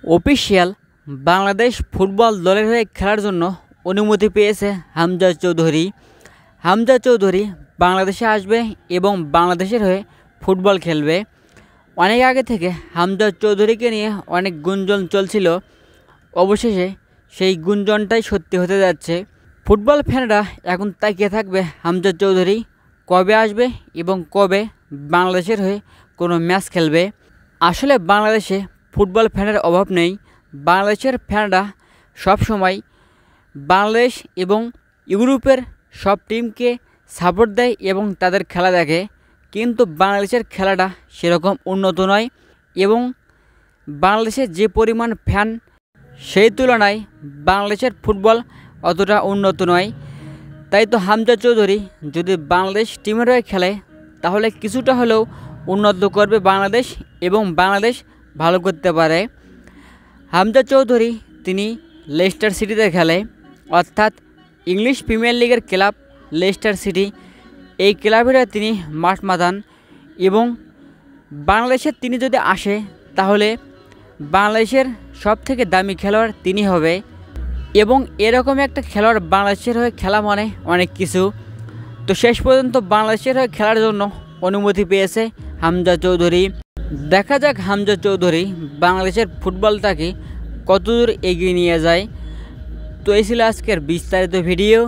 Official Bangladesh football দলের হয়ে খেলার জন্য অনুমতি পেয়েছে হামজা চৌধুরী। হামজা চৌধুরী বাংলাদেশে আসবে এবং বাংলাদেশের হয়ে ফুটবল খেলবে। অনেক আগে থেকে হামজা চৌধুরীকে নিয়ে অনেক গুঞ্জন চলছিল, অবশেষে সেই গুঞ্জনটাই সত্যি হতে যাচ্ছে। ফুটবল ফ্যানরা এখন তাকিয়ে থাকবে হামজা চৌধুরী কবে আসবে এবং কবে বাংলাদেশের হয়ে কোনো ম্যাচ খেলবে। আসলে বাংলাদেশে ফুটবল ফ্যানের অভাব নেই। বাংলাদেশের ফ্যানরা সবসময় বাংলাদেশ এবং ইউরোপের সব টিমকে সাপোর্ট দেয় এবং তাদের খেলা দেখে, কিন্তু বাংলাদেশের খেলাটা সেরকম উন্নত নয় এবং বাংলাদেশের যে পরিমাণ ফ্যান সেই তুলনায় বাংলাদেশের ফুটবল অতটা উন্নত নয়। তাই তো হামজা চৌধুরী যদি বাংলাদেশ টিমের হয়ে খেলে তাহলে কিছুটা হলেও উন্নত করবে বাংলাদেশ এবং বাংলাদেশ ভালো করতে পারে। হামজা চৌধুরী তিনি লেস্টার সিটিতে খেলে, অর্থাৎ ইংলিশ প্রিমিয়ার লিগের ক্লাব লেস্টার সিটি, এই ক্লাবের তিনি মাঠ মাতান এবং বাংলাদেশে তিনি যদি আসে তাহলে বাংলাদেশের সবথেকে দামি খেলোয়াড় তিনি হবে এবং এরকম একটা খেলোয়াড় বাংলাদেশের হয়ে খেলা মানে অনেক কিছু। তো শেষ পর্যন্ত বাংলাদেশের হয়ে খেলার জন্য অনুমতি পেয়েছে হামজা চৌধুরী। দেখা যাক হামজা চৌধুরী বাংলাদেশের ফুটবলটাকে কতদূর এগিয়ে নিয়ে যায়। তো এই ছিল আজকের বিস্তারিত ভিডিও।